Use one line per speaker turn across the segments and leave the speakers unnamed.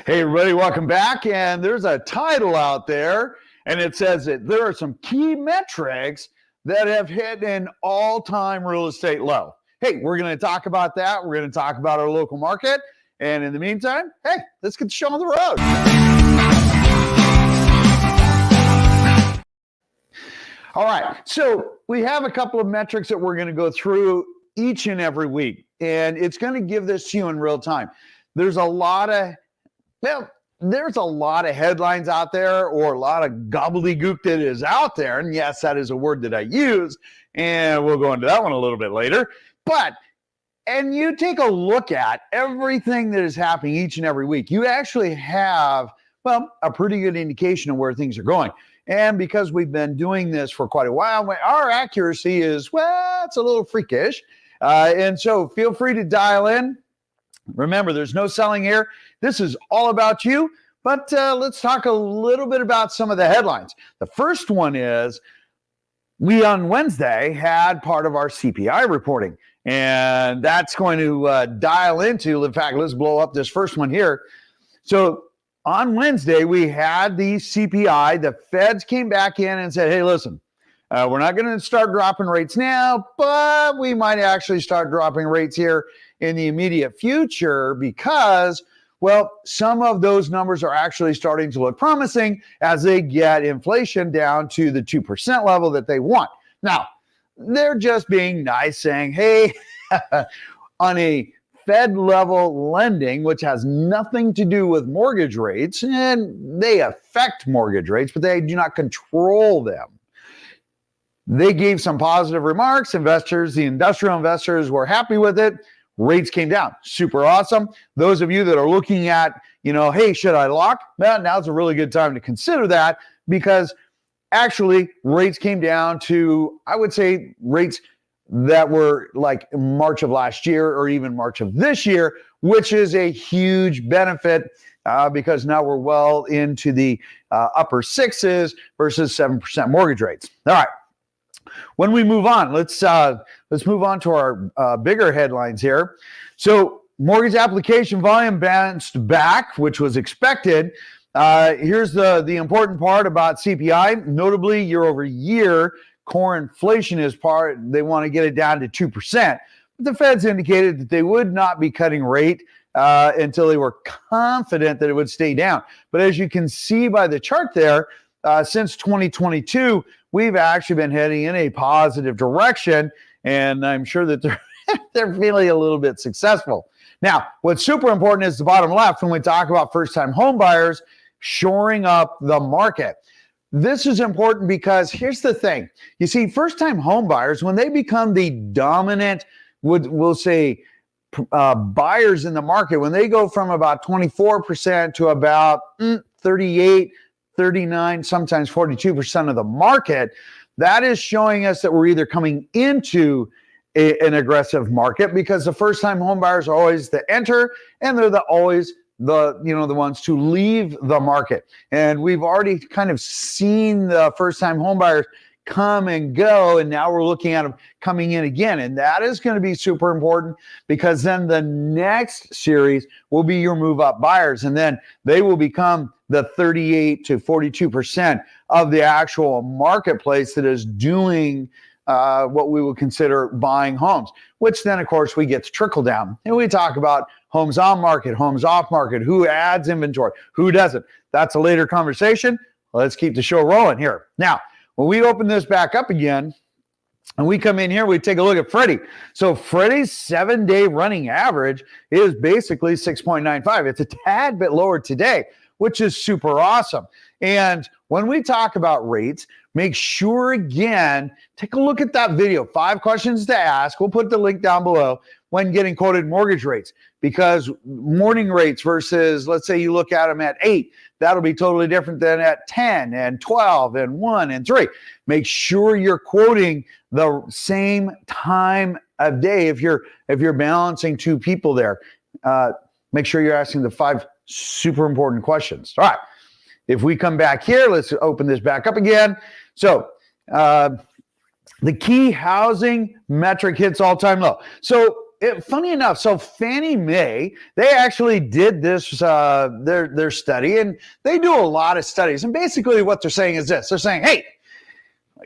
Hey, everybody, welcome back. And there's a title out there, and it says that there are some key metrics that have hit an all-time real estate low. Hey, we're going to talk about that. We're going to talk about our local market. And in the meantime, hey, let's get the show on the road. All right, so we have a couple of metrics that we're going to go through each and every week, and it's going to give this to you in real time. There's a lot of headlines out there, or a lot of gobbledygook that is out there. And yes, that is a word that I use, and we'll go into that one a little bit later. And you take a look at everything that is happening each and every week, you actually have, a pretty good indication of where things are going. And because we've been doing this for quite a while, our accuracy is, it's a little freakish. And so feel free to dial in. Remember, there's no selling here. This is all about you. But let's talk a little bit about some of the headlines. The first one is, we on Wednesday had part of our CPI reporting. And that's going to dial into, in fact, let's blow up this first one here. So on Wednesday, we had the CPI. The feds came back in and said, hey, listen, we're not going to start dropping rates now, but we might actually start dropping rates here in the immediate future because, some of those numbers are actually starting to look promising as they get inflation down to the 2% level that they want. Now, they're just being nice, saying, hey, on a Fed level lending, which has nothing to do with mortgage rates, and they affect mortgage rates, but they do not control them. They gave some positive remarks. Investors, the industrial investors, were happy with it. Rates came down. Super awesome. Those of you that are looking at, hey, should I lock? Now's a really good time to consider that, because actually rates came down to, I would say, rates that were like March of last year or even March of this year, which is a huge benefit because now we're well into the upper sixes versus 7% mortgage rates. All right. When we move on, let's move on to our bigger headlines here. So mortgage application volume bounced back, which was expected. Here's the important part about CPI. Notably, year over year, core inflation is they want to get it down to 2%. But the Feds indicated that they would not be cutting rate until they were confident that it would stay down. But as you can see by the chart there, since 2022, we've actually been heading in a positive direction, and I'm sure that they're feeling a little bit successful. Now, what's super important is the bottom left when we talk about first-time home buyers shoring up the market. This is important because here's the thing. You see, first-time home buyers, when they become the dominant, we'll say, buyers in the market, when they go from about 24% to about 38, 39, sometimes 42% of the market, that is showing us that we're either coming into an aggressive market, because the first-time home buyers are always the enter, and they're always the ones to leave the market. And we've already kind of seen the first-time home buyers come and go, and now we're looking at them coming in again. And that is going to be super important, because then the next series will be your move-up buyers, and then they will become the 38 to 42% of the actual marketplace that is doing what we would consider buying homes, which then, of course, we get to trickle down. And we talk about homes on market, homes off market, who adds inventory, who doesn't. That's a later conversation. Let's keep the show rolling here. Now, when we open this back up again, and we come in here, we take a look at Freddie. So Freddie's 7-day running average is basically 6.95. It's a tad bit lower today, which is super awesome. And when we talk about rates, make sure, again, take a look at that video, 5 questions to ask. We'll put the link down below when getting quoted mortgage rates, because morning rates versus, let's say you look at them at 8, that'll be totally different than at 10 and 12 and 1 and 3. Make sure you're quoting the same time of day if you're balancing 2 people there. Make sure you're asking the 5 super important questions. All right. If we come back here, let's open this back up again. So the key housing metric hits all-time low. So funny enough, so Fannie Mae, they actually did this, their study, and they do a lot of studies. And basically what they're saying is this. They're saying, hey,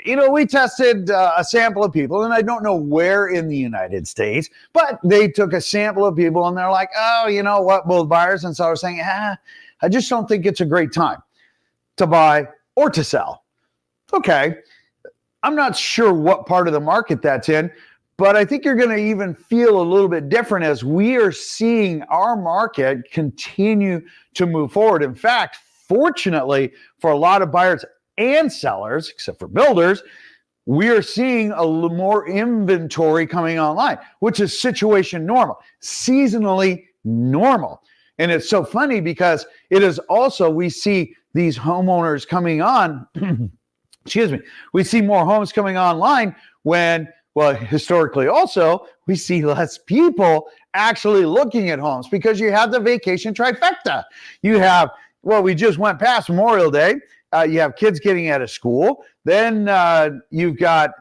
we tested a sample of people, and I don't know where in the United States, but they took a sample of people, and they're like, oh, you know what, both buyers and sellers saying, I just don't think it's a great time to buy or to sell. Okay, I'm not sure what part of the market that's in, but I think you're going to even feel a little bit different as we are seeing our market continue to move forward. In fact, fortunately for a lot of buyers and sellers, except for builders, we are seeing a little more inventory coming online, which is situation normal, seasonally normal. And it's so funny because it is also, we see these homeowners coming on, excuse me, we see more homes coming online when, well, historically also, we see less people actually looking at homes because you have the vacation trifecta. You have, well, we just went past Memorial Day. You have kids getting out of school. Then you've got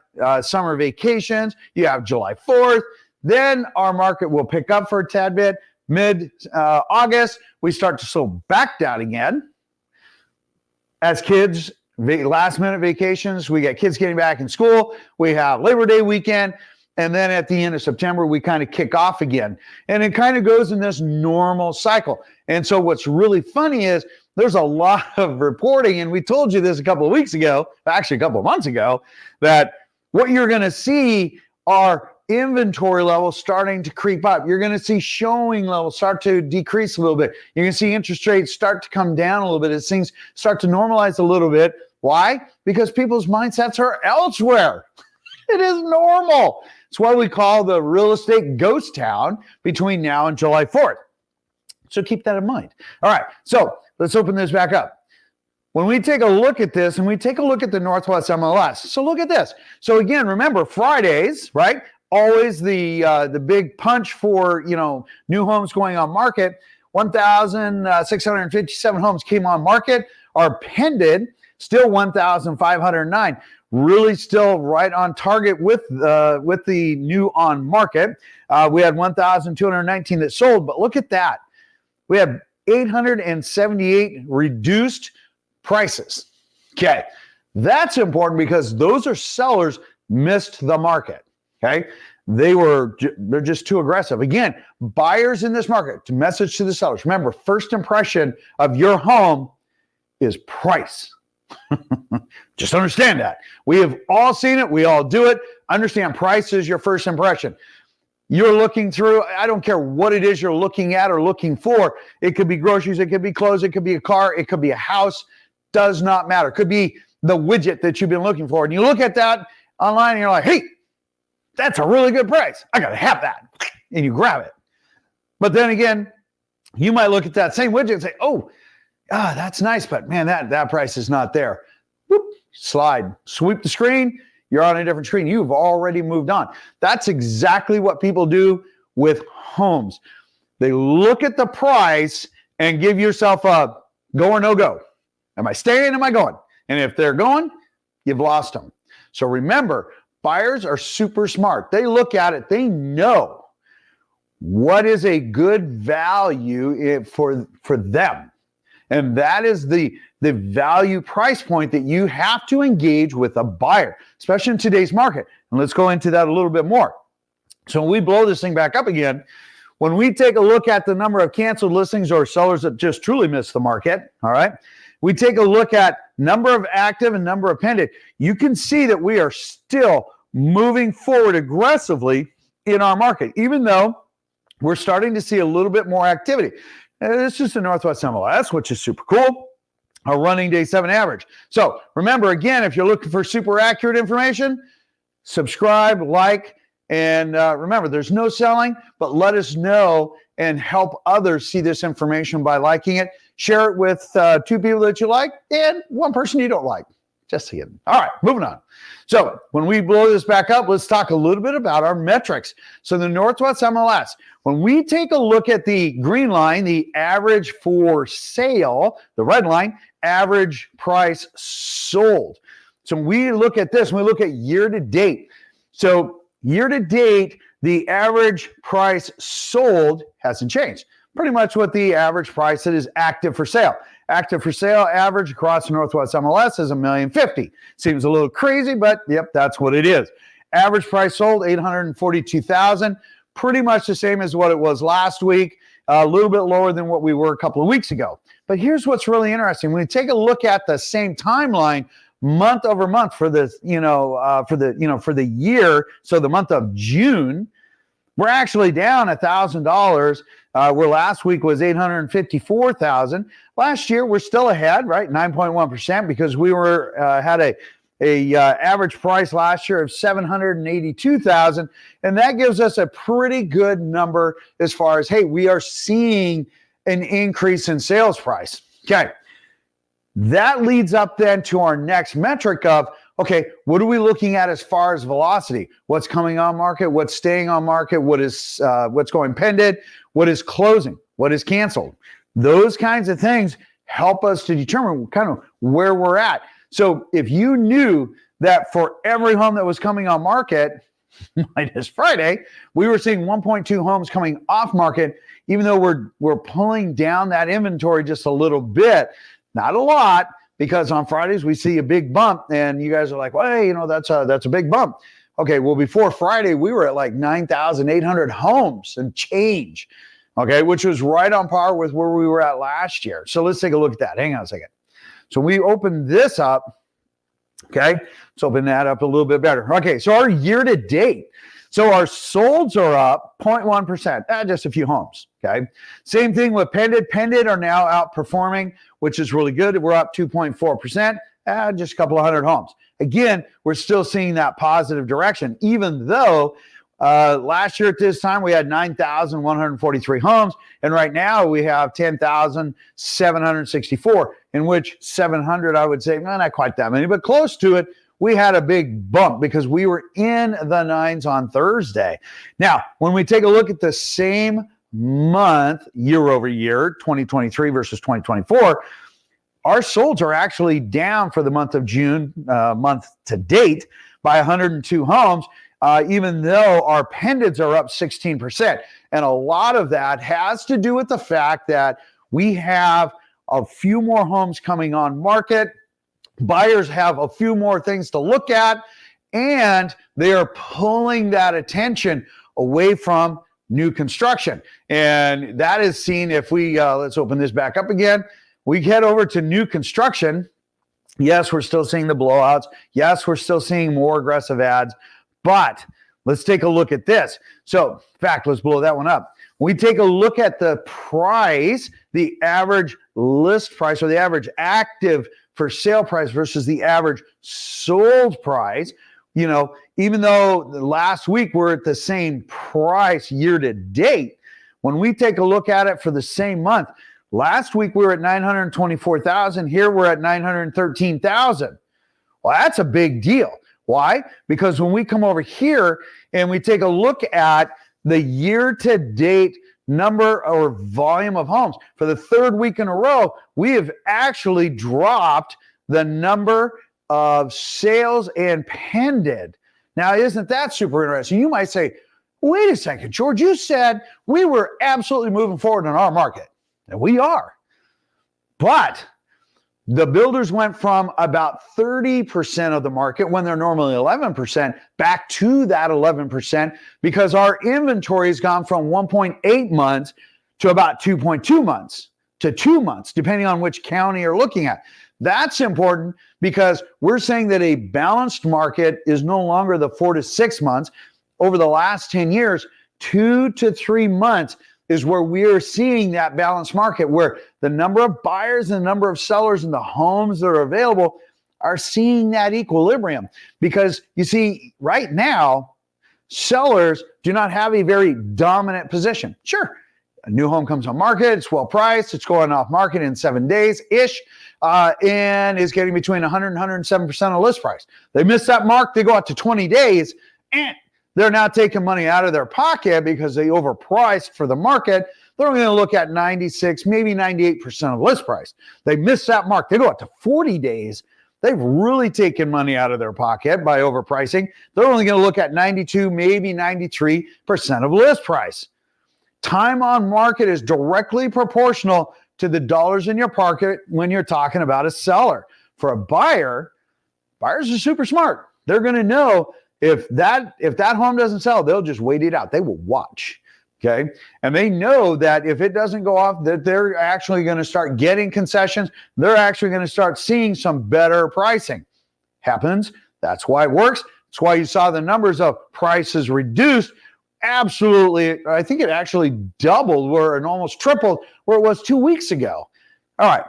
summer vacations. You have July 4th. Then our market will pick up for a tad bit. Mid-August, we start to slow back down again. As kids, last-minute vacations, we get kids getting back in school. We have Labor Day weekend. And then at the end of September, we kind of kick off again. And it kind of goes in this normal cycle. And so what's really funny is there's a lot of reporting, and we told you this a couple of weeks ago, actually a couple of months ago, that what you're going to see are inventory levels starting to creep up. You're going to see showing levels start to decrease a little bit. You're going to see interest rates start to come down a little bit as things start to normalize a little bit. Why? Because people's mindsets are elsewhere. It is normal. It's what we call the real estate ghost town between now and July 4th. So keep that in mind. All right, so let's open this back up. When we take a look at this and we take a look at the Northwest MLS, so look at this. So again, remember Fridays, right? Always the big punch for, new homes going on market. 1,657 homes came on market. Our pending, still 1,509. Really still right on target with the new on market. We had 1,219 that sold, but look at that. We have 878 reduced prices. Okay, that's important because those are sellers missed the market. Okay, they're just too aggressive. Again, buyers in this market, to message to the sellers. Remember, first impression of your home is price. Just understand that. We have all seen it. We all do it. Understand price is your first impression. You're looking through, I don't care what it is you're looking at or looking for. It could be groceries, it could be clothes, it could be a car, it could be a house. Does not matter. It could be the widget that you've been looking for. And you look at that online and you're like, hey, that's a really good price. I got to have that. And you grab it. But then again, you might look at that same widget and say, that's nice, but man, that price is not there. Whoop, slide, sweep the screen. You're on a different screen. You've already moved on. That's exactly what people do with homes. They look at the price and give yourself a go or no go. Am I staying? Am I going? And if they're going, you've lost them. So remember, buyers are super smart. They look at it. They know what is a good value for them. And that is the value price point that you have to engage with a buyer, especially in today's market. And let's go into that a little bit more. So when we blow this thing back up again, when we take a look at the number of canceled listings or sellers that just truly missed the market, all right, we take a look at number of active and number of pending. You can see that we are still moving forward aggressively in our market, even though we're starting to see a little bit more activity. This is the Northwest MLS, which is super cool. Our running day 7 average. So remember, again, if you're looking for super accurate information, subscribe, like, and remember, there's no selling, but let us know and help others see this information by liking it. Share it with 2 people that you like and 1 person you don't like. Just kidding. All right, moving on. So when we blow this back up, let's talk a little bit about our metrics. So the Northwest MLS, when we take a look at the green line, the average for sale, the red line, average price sold. So we look at this, we look at year to date. So year to date, the average price sold hasn't changed. Pretty much what the average price that is active for sale. Active for sale average across Northwest MLS is $1,050,000. Seems a little crazy, but yep, that's what it is. Average price sold, $842,000. Pretty much the same as what it was last week. A little bit lower than what we were a couple of weeks ago. But here's what's really interesting. When you take a look at the same timeline, month over month for the year, so the month of June, we're actually down $1,000. Where last week was $854,000. Last year we're still ahead, right? 9.1% because we had a average price last year of $782,000, and that gives us a pretty good number as far as, hey, we are seeing an increase in sales price. Okay, that leads up then to our next metric of, okay, what are we looking at as far as velocity? What's coming on market? What's staying on market? What's going pending? What is closing? What is canceled? Those kinds of things help us to determine kind of where we're at. So if you knew that for every home that was coming on market, minus Friday, we were seeing 1.2 homes coming off market, even though we're pulling down that inventory just a little bit, not a lot, because on Fridays we see a big bump, and you guys are like, well, hey, that's a big bump. Okay, well, before Friday, we were at like 9,800 homes and change, okay, which was right on par with where we were at last year. So let's take a look at that. Hang on a second. So we open this up, okay? Let's open that up a little bit better. Okay, so our year-to-date. So our solds are up 0.1%, just a few homes, okay? Same thing with pended. Pended are now outperforming, which is really good. We're up 2.4%, just a couple of hundred homes. Again, we're still seeing that positive direction, even though last year at this time we had 9,143 homes, and right now we have 10,764, in which 700, I would say, not quite that many, but close to it. We had a big bump because we were in the nines on Thursday. Now, when we take a look at the same month, year over year, 2023 versus 2024, our solds are actually down for the month of June, month to date, by 102 homes, even though our pendants are up 16%. And a lot of that has to do with the fact that we have a few more homes coming on market. Buyers have a few more things to look at, and they are pulling that attention away from new construction. And that is seen if we, let's open this back up again. We head over to new construction. Yes, we're still seeing the blowouts. Yes, we're still seeing more aggressive ads, but let's take a look at this. So, in fact, let's blow that one up. We take a look at the price, the average list price or the average active for sale price versus the average sold price. Even though last week we're at the same price year to date, when we take a look at it for the same month, last week we were at 924,000. Here we're at 913,000. Well, that's a big deal. Why? Because when we come over here and we take a look at the year-to-date number or volume of homes, for the third week in a row, we have actually dropped the number of sales and pended. Now, isn't that super interesting? You might say, wait a second, George, you said we were absolutely moving forward in our market. And we are. But the builders went from about 30% of the market when they're normally 11% back to that 11% because our inventory has gone from 1.8 months to about 2.2 months to 2 months, depending on which county you're looking at. That's important because we're saying that a balanced market is no longer the 4 to 6 months. Over the last 10 years, 2 to 3 months is where we are seeing that balanced market, where the number of buyers and the number of sellers and the homes that are available are seeing that equilibrium. Because you see, right now, sellers do not have a very dominant position. Sure, a new home comes on market, it's well priced, it's going off market in 7 days-ish, and is getting between 100 and 107% of list price. They miss that mark, they go out to 20 days, and they're now taking money out of their pocket because they overpriced for the market. They're only going to look at 96, maybe 98% of list price. They miss that mark. They go out to 40 days. they've really taken money out of their pocket by overpricing. They're only going to look at 92, maybe 93% of list price. Time on market is directly proportional to the dollars in your pocket when you're talking about a seller. For a buyer, buyers are super smart. They're going to know if that home doesn't sell, they'll just wait it out. They will watch. Okay. And they know that if it doesn't go off, that they're actually going to start getting concessions. They're actually going to start seeing some better pricing. Happens. That's why it works. That's why you saw the numbers of prices reduced. Absolutely. I think it actually doubled and almost tripled where it was 2 weeks ago. All right.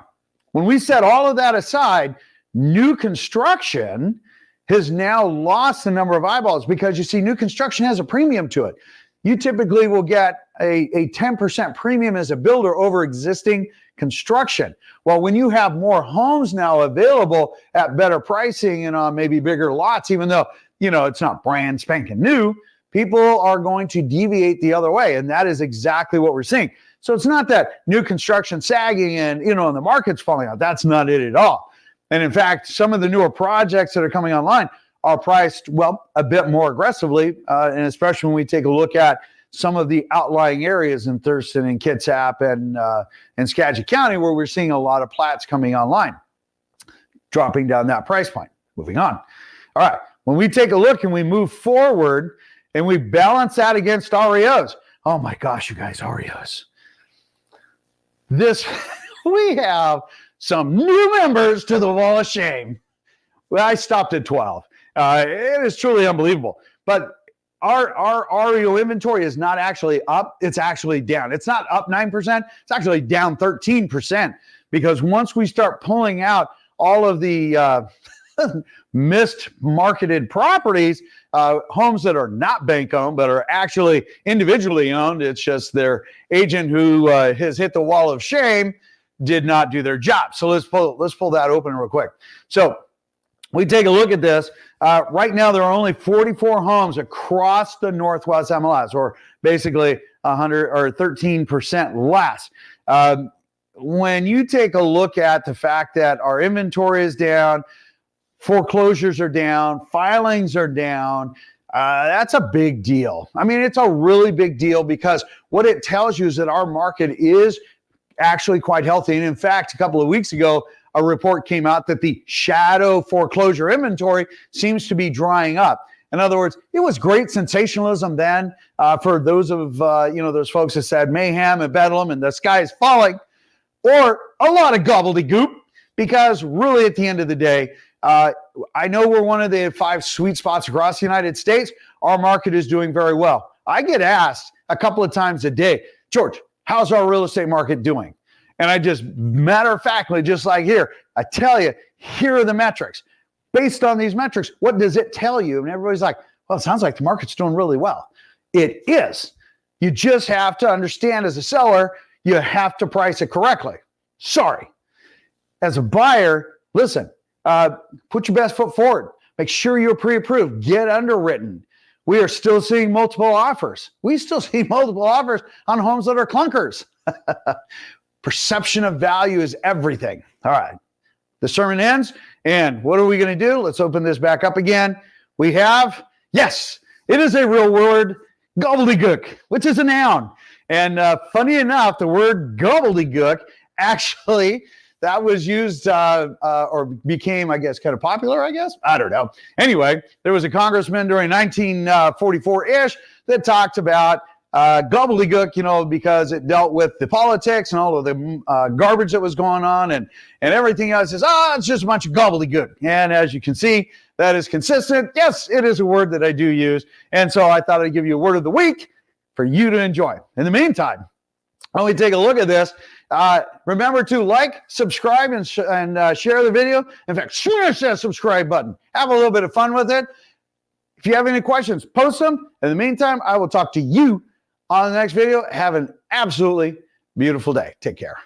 When we set all of that aside, new construction has now lost the number of eyeballs because you see, new construction has a premium to it. You typically will get a 10% premium as a builder over existing construction. Well, when you have more homes now available at better pricing and on maybe bigger lots, even though, it's not brand spanking new, people are going to deviate the other way. And that is exactly what we're seeing. So it's not that new construction sagging and, and the market's falling out. That's not it at all. And in fact, some of the newer projects that are coming online are priced, a bit more aggressively, and especially when we take a look at some of the outlying areas in Thurston and Kitsap and Skagit County, where we're seeing a lot of plats coming online, dropping down that price point. Moving on. All right, when we take a look and we move forward and we balance that against REOs, oh my gosh, you guys, REOs. We have some new members to the wall of shame. Well, I stopped at 12. It is truly unbelievable. But our REO inventory is not actually up. It's actually down. It's not up 9%. It's actually down 13%. Because once we start pulling out all of the marketed properties, homes that are not bank owned, but are actually individually owned, it's just their agent who has hit the wall of shame did not do their job. So let's pull that open real quick. So we take a look at this. Right now, there are only 44 homes across the Northwest MLS, or basically 100 or 13% less. When you take a look at the fact that our inventory is down, foreclosures are down, filings are down, that's a big deal. I mean, it's a really big deal because what it tells you is that our market is actually quite healthy. And in fact, a couple of weeks ago, a report came out that the shadow foreclosure inventory seems to be drying up. In other words, it was great sensationalism then for those of, those folks that said mayhem and bedlam and the sky is falling, or a lot of gobbledygook, because really at the end of the day, I know we're one of the 5 sweet spots across the United States. Our market is doing very well. I get asked a couple of times a day, George, how's our real estate market doing? And I just matter-of-factly, just like here, I tell you, here are the metrics. Based on these metrics, what does it tell you? And everybody's like, well, it sounds like the market's doing really well. It is. You just have to understand as a seller, you have to price it correctly. Sorry. As a buyer, listen, put your best foot forward. Make sure you're pre-approved. Get underwritten. We are still seeing multiple offers. We still see multiple offers on homes that are clunkers. Perception of value is everything. All right. The sermon ends. And what are we going to do? Let's open this back up again. We have, yes, it is a real word, gobbledygook, which is a noun. And funny enough, the word gobbledygook, actually, that was used or became, I guess, kind of popular, I guess. I don't know. Anyway, there was a congressman during 1944-ish that talked about gobbledygook, because it dealt with the politics and all of the garbage that was going on and everything else. Says, it's just a bunch of gobbledygook. And as you can see, that is consistent. Yes, it is a word that I do use. And so I thought I'd give you a word of the week for you to enjoy. In the meantime, when we take a look at this, remember to like, subscribe, and share the video. In fact, smash that subscribe button. Have a little bit of fun with it. If you have any questions, post them. In the meantime, I will talk to you on the next video. Have an absolutely beautiful day. Take care.